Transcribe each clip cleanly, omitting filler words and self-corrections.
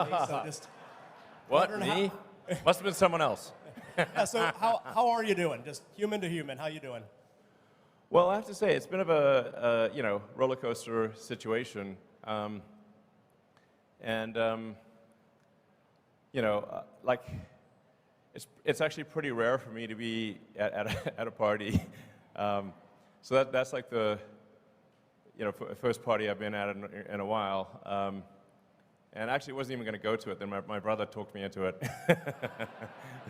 So just What, wondering me? Must have been someone else. yeah, so how are you doing? Just human to human, how you doing? Well, I have to say, it's been of a roller coaster situation. Like, it's actually pretty rare for me to be at a party. So that's like the first party I've been at in a while. And actually wasn't even going to go to it. Then my brother talked me into it.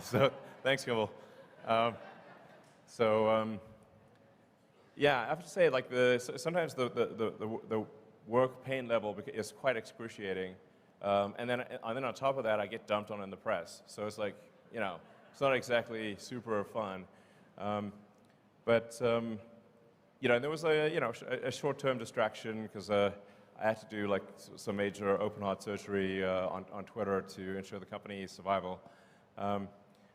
So thanks, Kimball. Yeah, I have to say, like sometimes the work pain level is quite excruciating, and then on top of that, I get dumped on in the press. So it's like, it's not exactly super fun. There was a short-term distraction because I had to do like some major open heart surgery on Twitter to ensure the company's survival.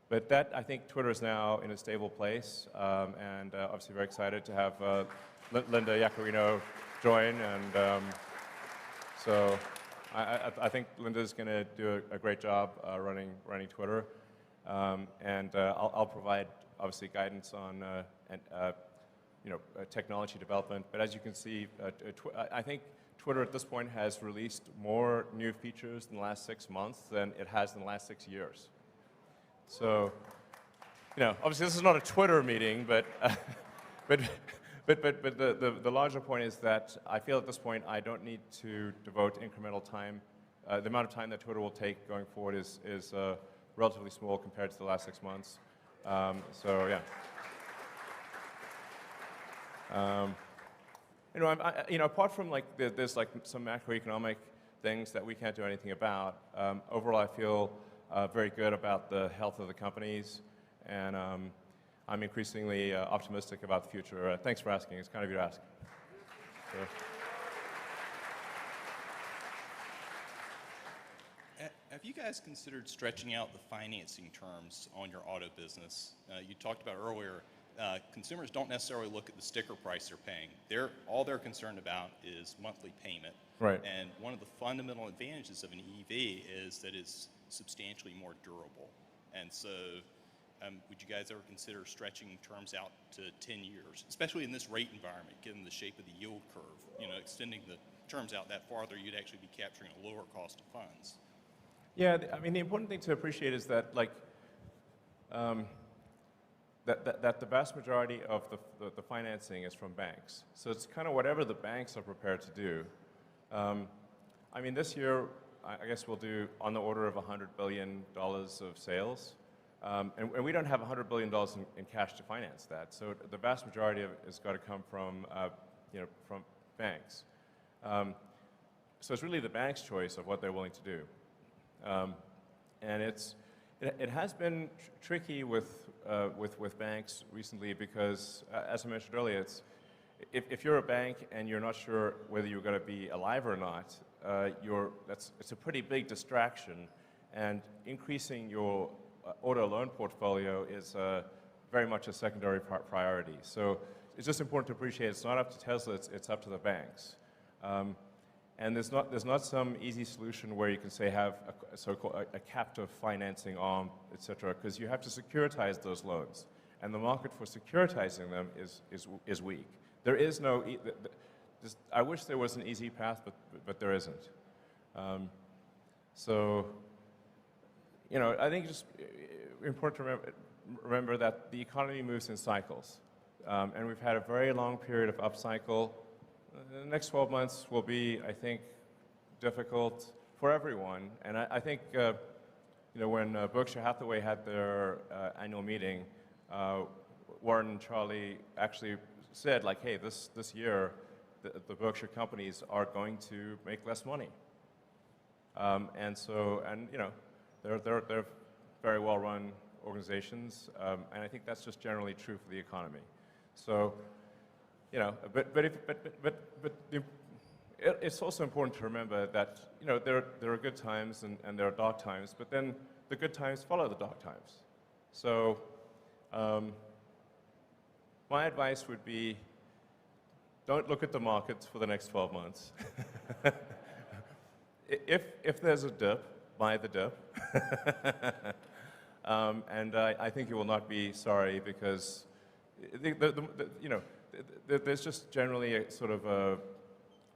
But that, I think Twitter is now in a stable place, and obviously very excited to have Linda Yaccarino join. And so I think Linda's going to do a great job running Twitter. I'll provide, obviously, guidance on technology development. But as you can see, I think Twitter at this point has released more new features in the last 6 months than it has in the last 6 years. So, obviously this is not a Twitter meeting, but the larger point is that I feel at this point I don't need to devote incremental time. The amount of time that Twitter will take going forward is relatively small compared to the last 6 months. So yeah. Apart from there's like some macroeconomic things that we can't do anything about. Overall, I feel very good about the health of the companies, and I'm increasingly optimistic about the future. Thanks for asking. It's kind of you to ask. So. Have you guys considered stretching out the financing terms on your auto business? You talked about earlier, consumers don't necessarily look at the sticker price they're paying. All they're concerned about is monthly payment. Right. And one of the fundamental advantages of an EV is that it's substantially more durable. And so would you guys ever consider stretching terms out to 10 years, especially in this rate environment, given the shape of the yield curve? Extending the terms out that farther, you'd actually be capturing a lower cost of funds. Yeah, I mean, the important thing to appreciate is that, that the vast majority of the financing is from banks. So it's kind of whatever the banks are prepared to do. I mean, this year, I guess we'll do on the order of $100 billion of sales. And we don't have $100 billion in cash to finance that. So the vast majority of it has got to come from banks. So it's really the bank's choice of what they're willing to do. And it has been tricky with banks recently because, as I mentioned earlier, if you're a bank and you're not sure whether you're going to be alive or not, it's a pretty big distraction, and increasing your auto loan portfolio is very much a secondary priority. So it's just important to appreciate it's not up to Tesla, it's up to the banks. And there's not some easy solution where you can say have a so-called a captive financing arm, et cetera, because you have to securitize those loans, and the market for securitizing them is weak. There is no. I wish there was an easy path, but there isn't. So, I think it's just important to remember that the economy moves in cycles, and we've had a very long period of upcycle. The next 12 months will be, I think, difficult for everyone. And I think, when Berkshire Hathaway had their annual meeting, Warren and Charlie actually said, like, hey, this year, the Berkshire companies are going to make less money. They're very well-run organizations, and I think that's just generally true for the economy. So. It's also important to remember that there are good times and there are dark times, but then the good times follow the dark times. So my advice would be, don't look at the markets for the next 12 months. If there's a dip, buy the dip. And I think you will not be sorry because you know, there's just generally a sort of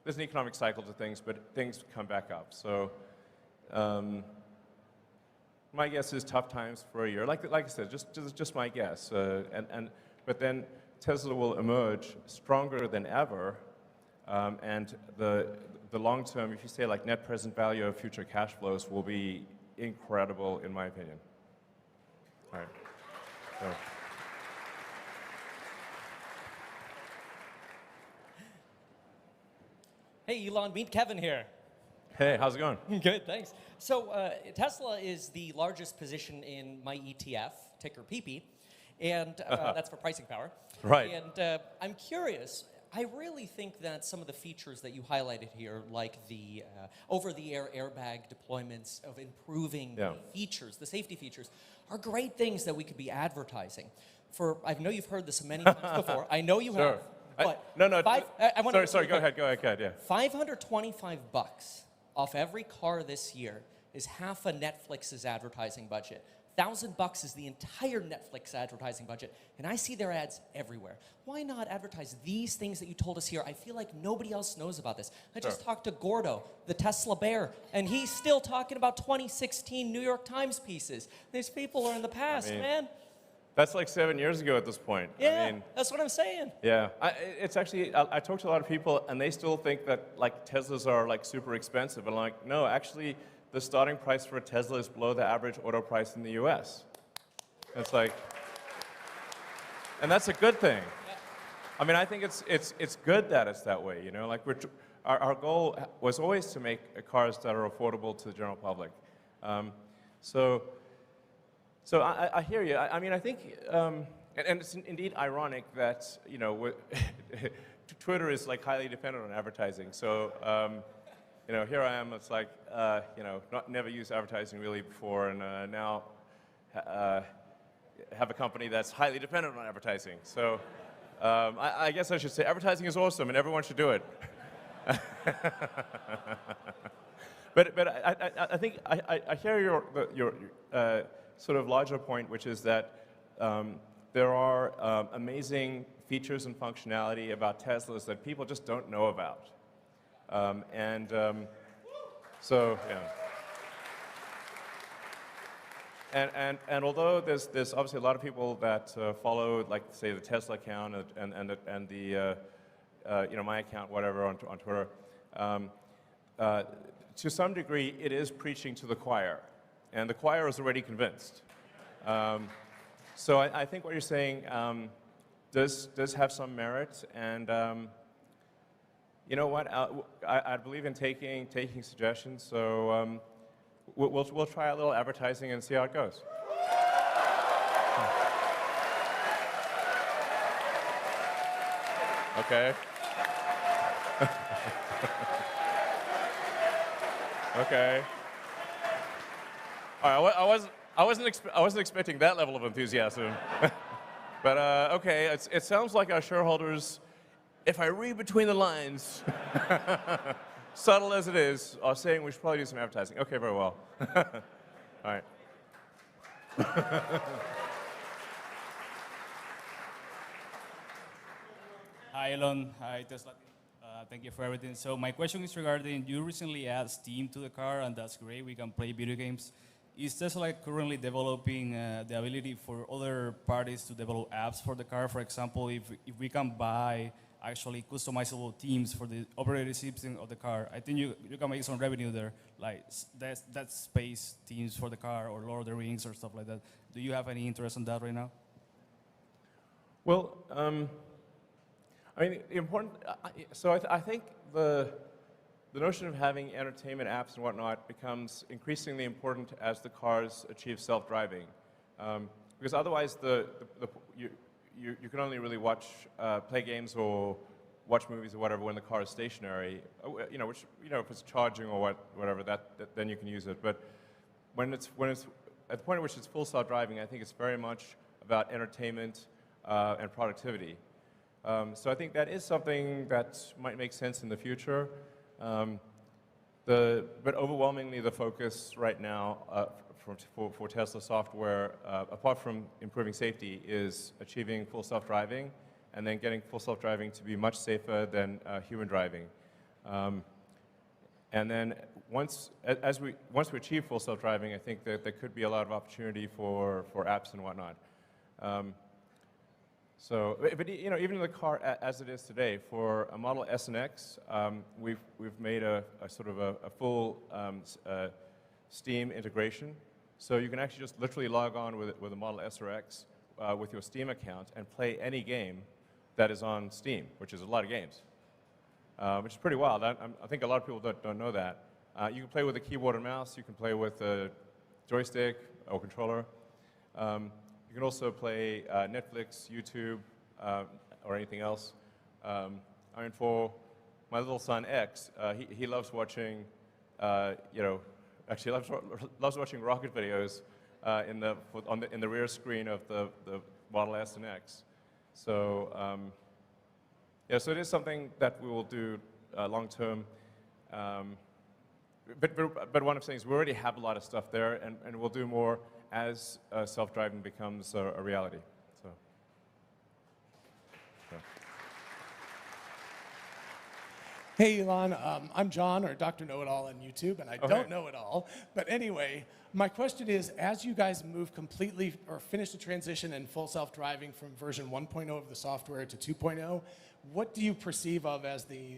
there's an economic cycle to things, but things come back up. So my guess is tough times for a year. Like I said, just my guess. But then Tesla will emerge stronger than ever, and the long term, if you say like net present value of future cash flows, will be incredible, in my opinion. All right. So. Hey, Elon, meet Kevin here. Hey, how's it going? Good, thanks. So Tesla is the largest position in my ETF, ticker PP, and that's for pricing power. Right. And I'm curious, I really think that some of the features that you highlighted here, like the over-the-air airbag deployments of improving the features, the safety features, are great things that we could be advertising. I know you've heard this many times before. I know you have. But sorry, go ahead, yeah. $525 off every car this year is half a Netflix's advertising budget. $1,000 is the entire Netflix advertising budget, and I see their ads everywhere. Why not advertise these things that you told us here? I feel like nobody else knows about this. I just talked to Gordo, the Tesla bear, and he's still talking about 2016 New York Times pieces. These people are in the past, man. That's like 7 years ago at this point. Yeah, I mean, that's what I'm saying. Yeah, it's actually, I talked to a lot of people, and they still think that like Teslas are like super expensive. And like, no, actually, the starting price for a Tesla is below the average auto price in the US. It's like, and that's a good thing. Yeah. I mean, I think it's good that it's that way, you know? Like our goal was always to make cars that are affordable to the general public. So I hear you. I mean, I think, and it's indeed ironic that, you know, Twitter is like highly dependent on advertising. So, you know, here I am. It's like, you know, never used advertising really before, and now have a company that's highly dependent on advertising. So, I guess I should say advertising is awesome, and everyone should do it. But I think I hear your sort of larger point, which is that there are amazing features and functionality about Teslas that people just don't know about. So, yeah. And although there's obviously a lot of people that follow, like, say, the Tesla account and the you know, my account, whatever, on Twitter, to some degree, it is preaching to the choir. And the choir is already convinced. So I think what you're saying does have some merit, and you know what? I believe in taking suggestions. So we'll try a little advertising and see how it goes. Okay. Okay. All right, I wasn't expecting that level of enthusiasm, but okay. It sounds like our shareholders, if I read between the lines, subtle as it is, are saying we should probably do some advertising. Okay, very well. All right. Hi, Elon. Hi, Tesla. Thank you for everything. So my question is regarding, you recently added Steam to the car, and that's great. We can play video games. Is Tesla currently developing the ability for other parties to develop apps for the car? For example, if we can buy actually customizable themes for the operating system of the car, I think you can make some revenue there, like that space themes for the car or Lord of the Rings or stuff like that. Do you have any interest in that right now? Well, I mean, the important. So I think the notion of having entertainment apps and whatnot becomes increasingly important as the cars achieve self-driving, because otherwise you can only really play games or watch movies or whatever when the car is stationary. You know, which, you know, if it's charging or whatever, then you can use it. But when it's at the point at which it's full self-driving, I think it's very much about entertainment and productivity. So I think that is something that might make sense in the future. But overwhelmingly, the focus right now for Tesla software, apart from improving safety, is achieving full self-driving and then getting full self-driving to be much safer than human driving. And then once we achieve full self-driving, I think that there could be a lot of opportunity for apps and whatnot. But you know, even in the car as it is today, for a Model S and X, we've made a sort of a full Steam integration. So you can actually just literally log on with a Model S or X with your Steam account and play any game that is on Steam, which is a lot of games, which is pretty wild. I think a lot of people don't know that. You can play with a keyboard and mouse. You can play with a joystick or controller. You can also play Netflix, YouTube, or anything else. I mean, for my little son X, he loves watching, actually loves watching rocket videos in the rear screen of the Model S and X. So yeah, so it is something that we will do long term. But one of the things, we already have a lot of stuff there, and we'll do more as self-driving becomes a reality. So. Hey, Elon, I'm John, or Dr. Know-It-All on YouTube, and I don't know it all. But anyway, my question is, as you guys move completely or finish the transition in full self-driving from version 1.0 of the software to 2.0, what do you perceive of as the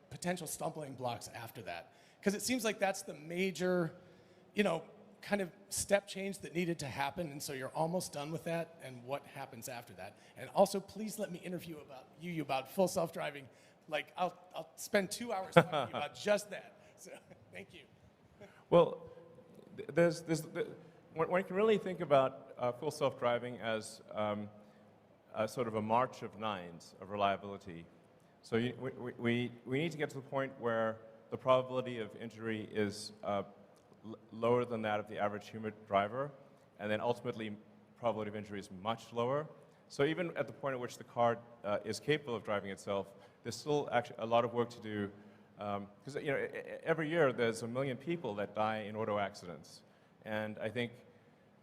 potential stumbling blocks after that? Because it seems like that's the major, kind of step change that needed to happen, and so you're almost done with that, and what happens after that? And also, please let me interview about full self-driving. Like, I'll spend 2 hours talking about just that. So, thank you. Well, one can really think about full self-driving as sort of a march of nines of reliability. So we need to get to the point where the probability of injury is lower than that of the average human driver, and then ultimately probability of injury is much lower. So even at the point at which the car is capable of driving itself, there's still actually a lot of work to do, because every year there's 1 million people that die in auto accidents, and I think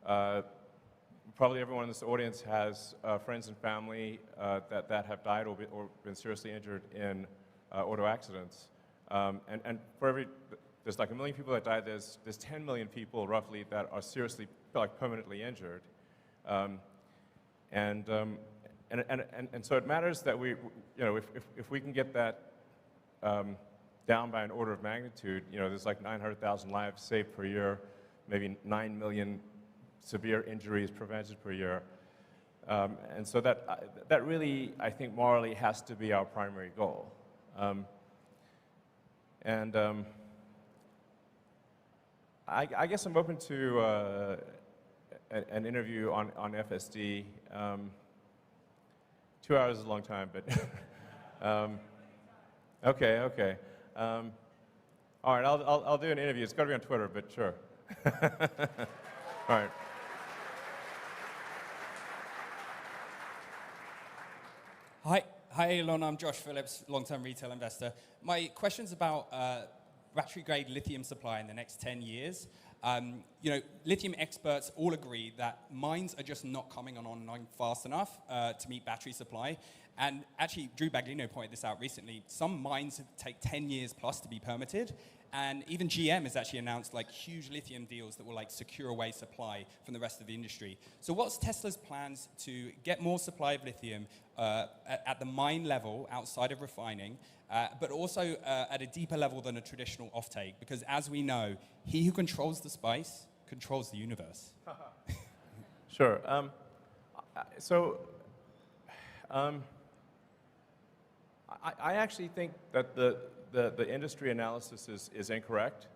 probably everyone in this audience has friends and family that have died or been seriously injured in auto accidents, and for there's like 1 million people that die. There's 10 million people roughly that are seriously, permanently injured, and so it matters that if we can get that down by an order of magnitude, there's like 900,000 lives saved per year, maybe 9 million severe injuries prevented per year, and so that really, I think, morally has to be our primary goal, I guess I'm open to an interview on FSD. 2 hours is a long time, but okay. All right, I'll do an interview. It's got to be on Twitter, but sure. All right. Hi, Elon. I'm Josh Phillips, long-term retail investor. My question's about battery-grade lithium supply in the next 10 years. Lithium experts all agree that mines are just not coming online fast enough to meet battery supply. And actually, Drew Baglino pointed this out recently. Some mines take 10 years plus to be permitted. And even GM has actually announced huge lithium deals that will secure away supply from the rest of the industry. So what's Tesla's plans to get more supply of lithium at the mine level outside of refining, but also at a deeper level than a traditional offtake? Because as we know, he who controls the spice controls the universe. Sure. I actually think that the industry analysis is incorrect,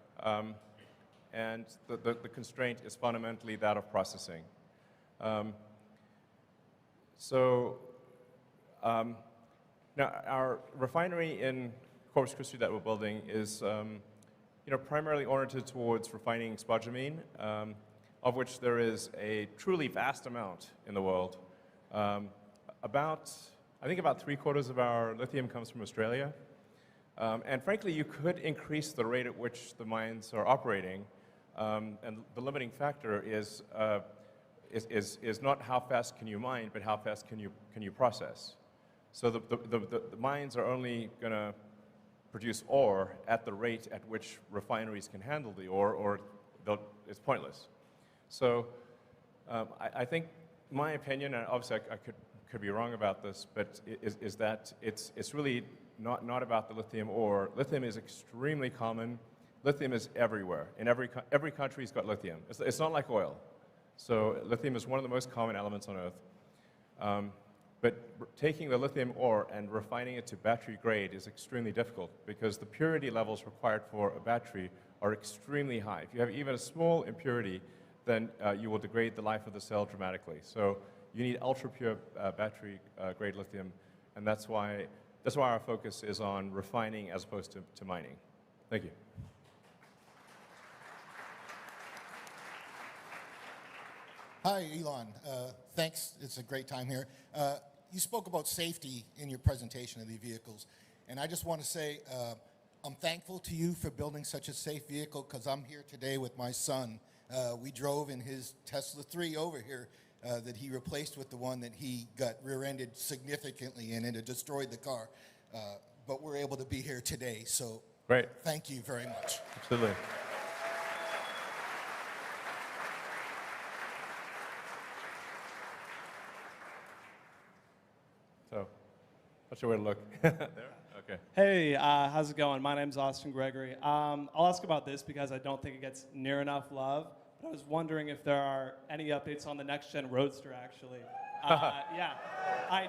and the constraint is fundamentally that of processing. Now, our refinery in Corpus Christi that we're building is primarily oriented towards refining spodumene, of which there is a truly vast amount in the world. I think about 3/4 of our lithium comes from Australia. And frankly, you could increase the rate at which the mines are operating, and the limiting factor is not how fast can you mine, but how fast can you process. So the mines are only going to produce ore at the rate at which refineries can handle the ore, or it's pointless. So I think my opinion, and obviously I could be wrong about this, but is that it's really not about the lithium ore. Lithium is extremely common. Lithium is everywhere. In every country's got lithium. It's not like oil. So lithium is one of the most common elements on Earth. But taking the lithium ore and refining it to battery grade is extremely difficult because the purity levels required for a battery are extremely high. If you have even a small impurity, then you will degrade the life of the cell dramatically. So you need ultra-pure battery grade lithium, and that's why our focus is on refining as opposed to mining. Thank you. Hi, Elon. Thanks. It's a great time here. You spoke about safety in your presentation of the vehicles, and I just want to say I'm thankful to you for building such a safe vehicle because I'm here today with my son. We drove in his Tesla 3 over here that he replaced with the one that he got rear-ended significantly in, and it destroyed the car. But we're able to be here today, so Great. Thank you very much. Absolutely. So, what's your way to look? There? Okay. Hey, how's it going? My name's Austin Gregory. I'll ask about this because I don't think it gets near enough love. But I was wondering if there are any updates on the next-gen Roadster, actually. Yeah, I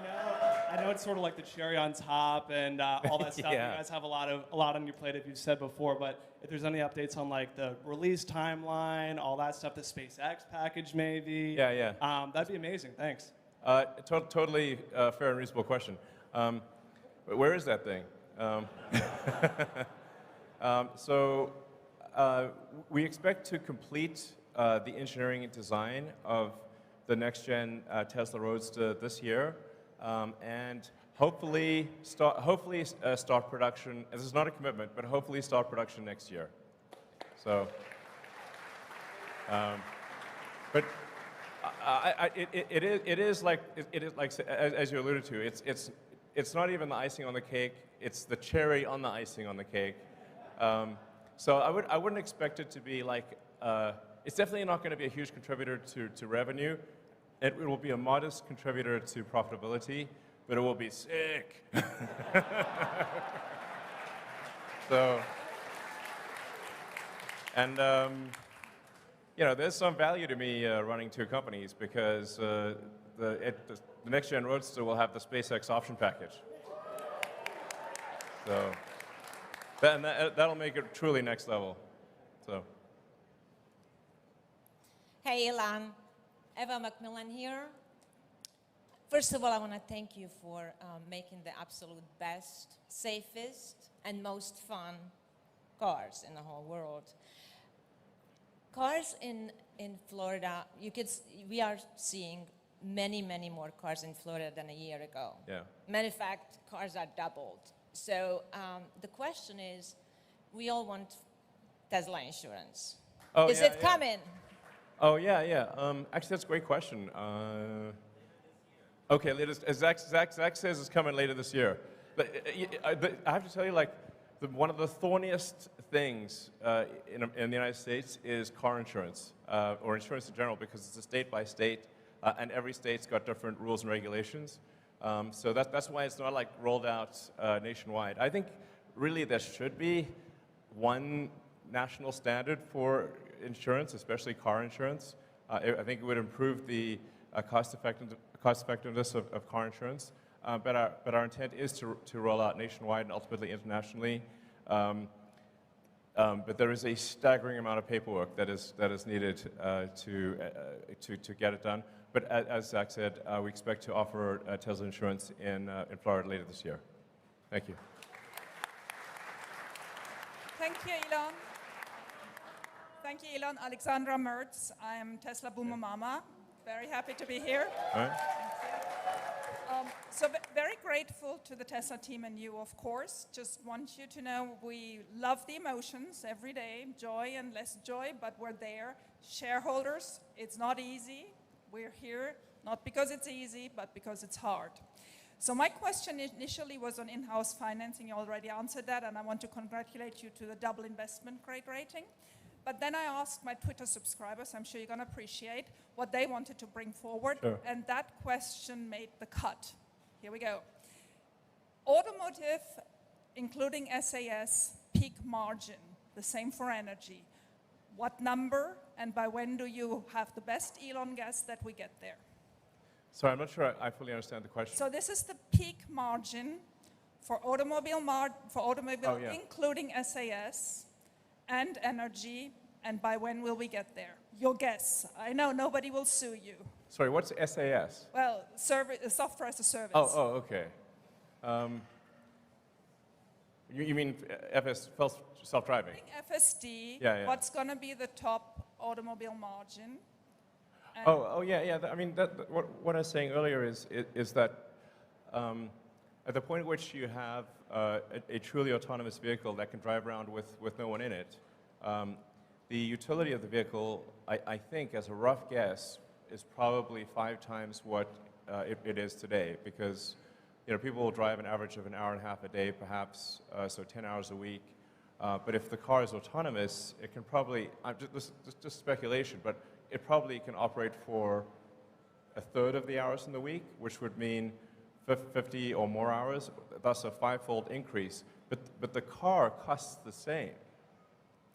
know it's sort of like the cherry on top and all that stuff. Yeah. You guys have a lot on your plate, if you've said before. But if there's any updates on like the release timeline, all that stuff, the SpaceX package, maybe. Yeah. That'd be amazing. Thanks. Totally fair and reasonable question. Where is that thing? We expect to complete the engineering and design of the next-gen Tesla Roadster this year, and hopefully start production. This is not a commitment, but hopefully start production next year. So, but. It is like as you alluded to. It's not even the icing on the cake. It's the cherry on the icing on the cake. So I wouldn't expect it to be like. It's definitely not going to be a huge contributor to revenue. It will be a modest contributor to profitability, but it will be sick. So, and. There's some value to me running two companies because the next-gen Roadster will have the SpaceX option package. So that'll make it truly next level. So. Hey, Elon. Eva Macmillan here. First of all, I want to thank you for making the absolute best, safest, and most fun cars in the whole world. Cars in Florida, we are seeing many more cars in Florida than a year ago. Yeah. Matter of fact, cars are doubled. So the question is, we all want Tesla insurance. Is it coming? Oh, yeah. Actually, that's a great question. Okay, Zach says it's coming later this year. But I have to tell you, one of the thorniest things in the United States is car insurance, or insurance in general, because it's a state by state, and every state's got different rules and regulations. So that's why it's not like rolled out nationwide. I think really there should be one national standard for insurance, especially car insurance. I think it would improve the cost effectiveness of car insurance. But our intent is to roll out nationwide and ultimately internationally. But there is a staggering amount of paperwork that is needed to get it done. But as Zach said, we expect to offer Tesla insurance in Florida later this year. Thank you. Thank you, Elon. Thank you, Elon. Alexandra Mertz. I am Tesla Boomer Mama. Very happy to be here. All right. Thank you. Very grateful to the Tesla team and you, of course. Just want you to know we love the emotions every day, joy and less joy, but we're there. Shareholders, it's not easy. We're here not because it's easy, but because it's hard. So my question initially was on in-house financing. You already answered that, and I want to congratulate you to the double investment grade rating. But then I asked my Twitter subscribers, I'm sure you're going to appreciate, what they wanted to bring forward. Sure. And that question made the cut. Here we go. Automotive, including SAS, peak margin, the same for energy. What number and by when do you have the best Elon guess that we get there? Sorry, I'm not sure I fully understand the question. So this is the peak margin for automobile, Oh, yeah. including SAS and energy, and by when will we get there? Your guess. I know nobody will sue you. Sorry, what's SAS? Well, software as a service. Oh, okay. You mean self-driving? FSD, Yeah. what's going to be the top automobile margin? And Yeah. I mean, what I was saying earlier is that at the point at which you have a truly autonomous vehicle that can drive around with no one in it, the utility of the vehicle, I think, as a rough guess, is probably 5 times what it is today, because people will drive an average of an hour and a half a day, perhaps, so 10 hours a week. But if the car is autonomous, it can probably, just speculation, but it probably can operate for a third of the hours in the week, which would mean 50 or more hours, thus a 5-fold increase. But the car costs the same.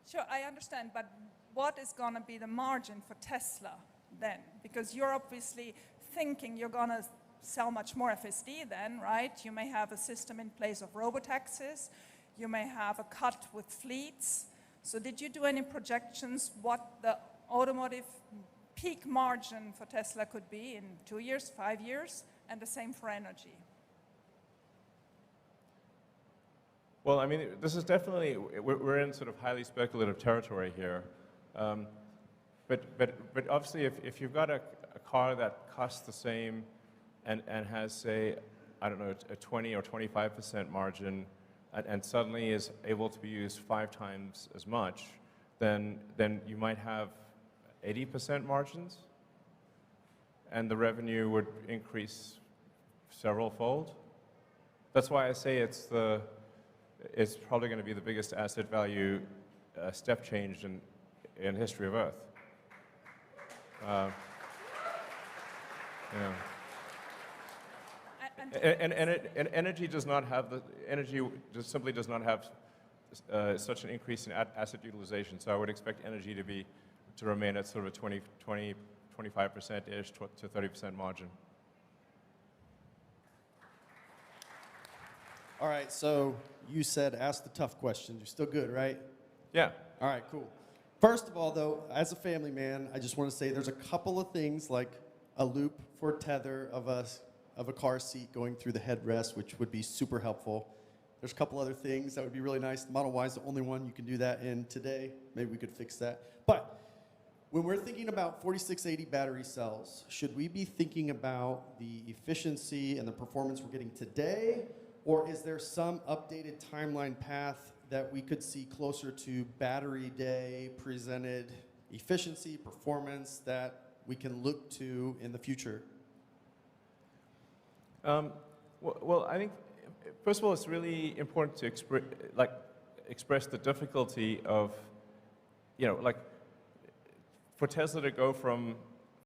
Sure, I understand, but what is going to be the margin for Tesla then? Because you're obviously thinking you're going to sell much more FSD then, right? You may have a system in place of robotaxis. You may have a cut with fleets. So did you do any projections what the automotive peak margin for Tesla could be in 2 years, 5 years, and the same for energy? Well, I mean, this is definitely, we're in sort of highly speculative territory here. But obviously, if you've got a car that costs the same and has, say, I don't know, a 20 or 25% margin, and suddenly is able to be used 5 times as much, then you might have 80% margins, and the revenue would increase several-fold. That's why I say it's probably going to be the biggest asset value step change in history of Earth. And energy does not have simply does not have such an increase in asset utilization. So I would expect energy to remain at sort of a 25%-ish to 30% margin. All right, so you said ask the tough questions. You're still good, right? Yeah. All right, cool. First of all, though, as a family man, I just want to say there's a couple of things like a loop for tether of a car seat going through the headrest, which would be super helpful. There's a couple other things that would be really nice. The Model Y is the only one you can do that in today. Maybe we could fix that. But when we're thinking about 4680 battery cells, should we be thinking about the efficiency and the performance we're getting today? Or is there some updated timeline path that we could see closer to battery day presented efficiency, performance that we can look to in the future? Well, I think, first of all, it's really important to express the difficulty of, for Tesla to go from